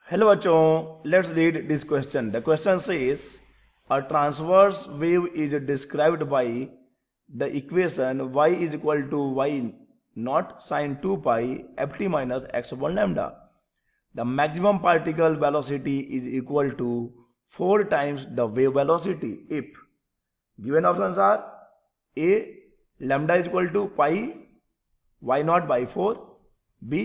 Hello बच्चों, let's read this question. The question says a transverse wave is described by the equation y is equal to y not sine 2 pi F T minus X upon lambda. The maximum particle velocity is equal to 4 times the wave velocity if given options are a lambda is equal to pi y naught by 4, b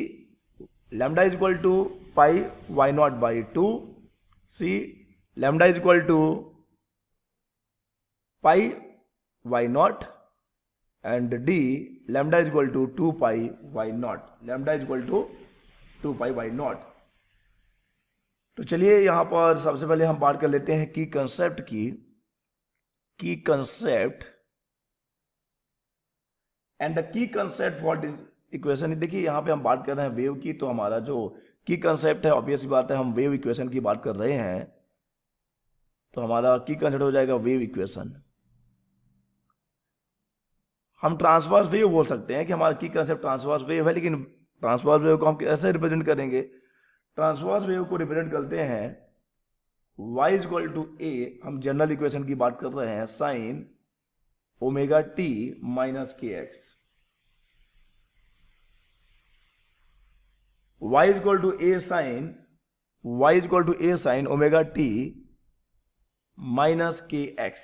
lambda is equal to pi y naught by 2, c lambda is equal to pi y naught, and d lambda is equal to 2 pi y naught. lambda is equal to 2 pi y naught. तो चलिए यहां पर सबसे पहले हम बात कर लेते हैं की कंसेप्ट की concept and the key concept for this equation. देखिए यहां पे हम बात कर रहे हैं वेव की, तो हमारा जो की कंसेप्ट है ऑब्वियस बात है हम वेव इक्वेशन की बात कर रहे हैं, तो हमारा की कंसेप्ट हो जाएगा वेव इक्वेशन. हम ट्रांसवर्स वेव बोल सकते हैं कि हमारा की कंसेप्ट ट्रांसवर्स वेव है, लेकिन ट्रांसवर्स वेव को हम कैसे रिप्रेजेंट करेंगे? ट्रांसवर्स वेव को रिप्रेजेंट करते हैं y is equal to A, हम जनरल इक्वेशन की बात कर रहे हैं, sine omega T minus K X. y is equal to A sine omega T minus K X,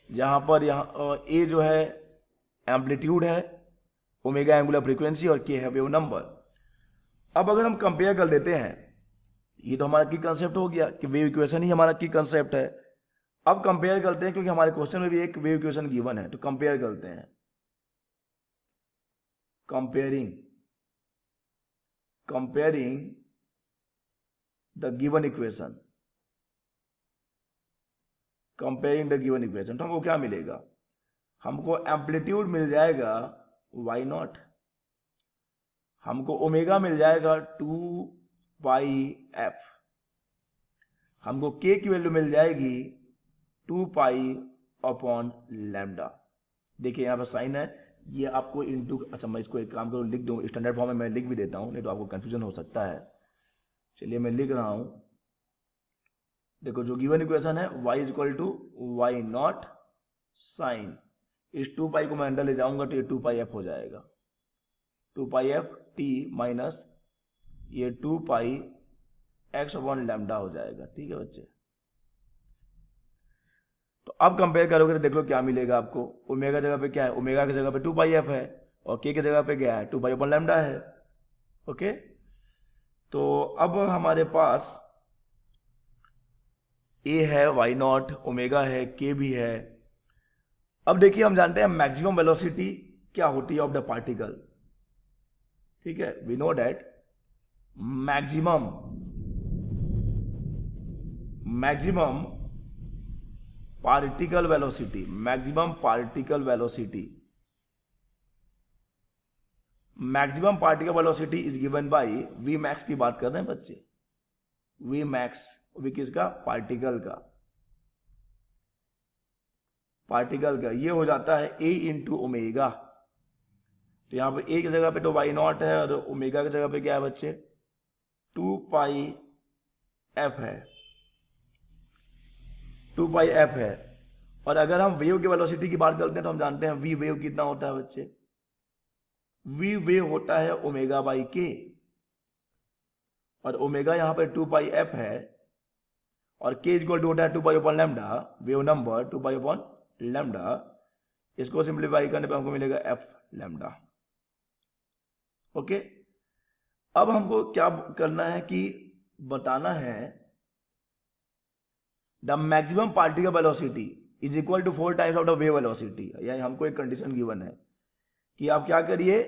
जहां पर यहां a जो है एम्पलीट्यूड है, ओमेगा एंगुलर फ्रीक्वेंसी और k है वेव नंबर. अब अगर हम कंपेयर कर देते हैं, ये तो हमारा की कंसेप्ट हो गया कि वेव इक्वेशन ही हमारा की कंसेप्ट है. अब कंपेयर करते हैं, क्योंकि हमारे क्वेश्चन में भी एक वेव इक्वेशन गिवन है, तो कंपेयर करते हैं. कंपेयरिंग द गिवन इक्वेशन, तो हमको क्या मिलेगा? हमको एम्पलीट्यूड मिल जाएगा y नॉट, हमको ओमेगा मिल जाएगा 2 पाई एफ, हमको k की वैल्यू मिल जाएगी 2 पाई अपॉन लैम्डा. देखिए यहाँ पर साइन है, ये आपको इनटू, अच्छा मैं इसको एक काम करूँ लिख दूँ, स्टैंडर्ड फॉर्म में मैं लिख भी देता हूँ, नहीं तो आपको कंफ्यूजन हो सकता है. चलिए मैं लिख रहा हूँ. देखो जो गिवन इक्वेशन है y is equal to Y not sine, इस 2 पाई को मैं अंदर ले जाऊंगा तो ये 2 पाई एफ हो जाएगा, 2 पाई एफ टी माइनस ये 2 पाई एक्स अपॉन लैम्डा हो जाएगा. ठीक है बच्चे, तो अब कंपेयर करोगे तो देख लो क्या मिलेगा आपको. ओमेगा जगह पे क्या है? ओमेगा की जगह पे 2 पाई एफ है, और के जगह पे क्या है? 2 पाई अपॉन लैम्डा है. ओके, तो अब हमारे पास ए है, वाई नॉट, ओमेगा है, के भी है. अब देखिए हम जानते हैं मैक्सिमम वेलोसिटी क्या होती है ऑफ द पार्टिकल. ठीक है, we know that maximum particle velocity is given by V max की बात कर रहे हैं बच्चे. वी मैक्स, वी किसका? पार्टिकल का ये हो जाता है a इंटू ओमेगा. तो यहां पर a की जगह पे तो y नॉट है, और ओमेगा की जगह पे क्या है बच्चे? 2 पाई एफ है, 2 पाई एफ है. और अगर हम वेव की वेलोसिटी की बात करते हैं तो हम जानते हैं v वेव कितना होता है बच्चे? v वेव होता है ओमेगा बाई के, और ओमेगा यहां पर 2 पाई एफ है, और k इक्वल टू होता है 2 pi upon lambda, wave number 2 pi upon lambda. इसको सिंप्लीफाई करने पे हमको मिलेगा एफ लैम्डा. ओके, अब हमको क्या करना है कि बताना है the maximum particle velocity is equal to 4 times of the wave velocity. यानी हमको एक कंडीशन गिवन है कि आप क्या करिए,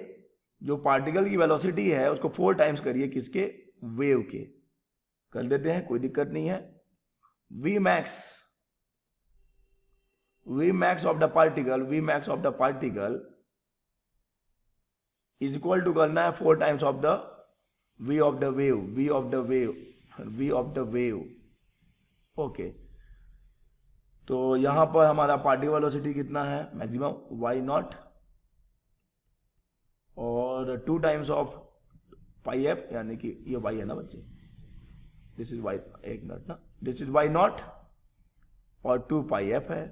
जो पार्टिकल की वेलोसिटी है उसको 4 टाइम्स करिए, किसके? वेव के. कर देते हैं, कोई दिक्कत नहीं है. V max of the particle is equal to करना है 4 times of the v of the wave. Okay, तो यहां पर हमारा पार्टिकल वेलोसिटी कितना है? मैक्सिमम y नॉट, और 2 टाइम्स ऑफ पाई एफ, यानी कि ये वाई है ना बच्चे, दिस इज वाई, एक मिनट ना, दिस इज वाई नॉट और 2 पाई एफ है,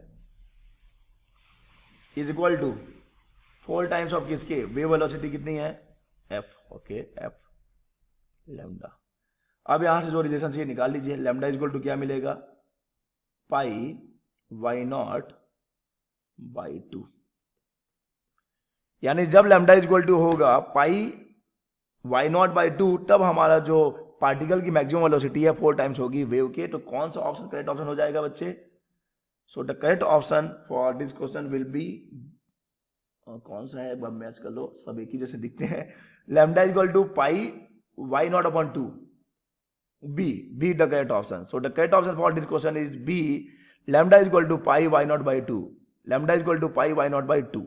is equal to 4 times of किसके, वेव वेलोसिटी कितनी है, एफ, ओके, एफ लैम्डा। अब यहां से जो रिलेशन चाहिए निकाल लीजिए, लैम्डा इज इक्वल टू क्या मिलेगा, पाई वाई नॉट बाई 2, यानी जब लैम्डा इज इक्वल टू होगा पाई वाई नॉट बाई 2, तब हमारा जो पार्टिकल की मैक्सिमम वेलोसिटी है 4 टाइम्स होगी वेव के। तो कौन सा ऑप्शन करेक्ट ऑप्शन हो जाएगा बच्चे, सो the correct option for this question will be, कौन सा है एक बार मैच कर लो, सब एक ही जैसे दिखते हैं, lambda is equal to pi Y not upon 2, B the correct option. So the correct option for this question is B, lambda is equal to pi Y not by 2, lambda is equal to pi Y not by 2।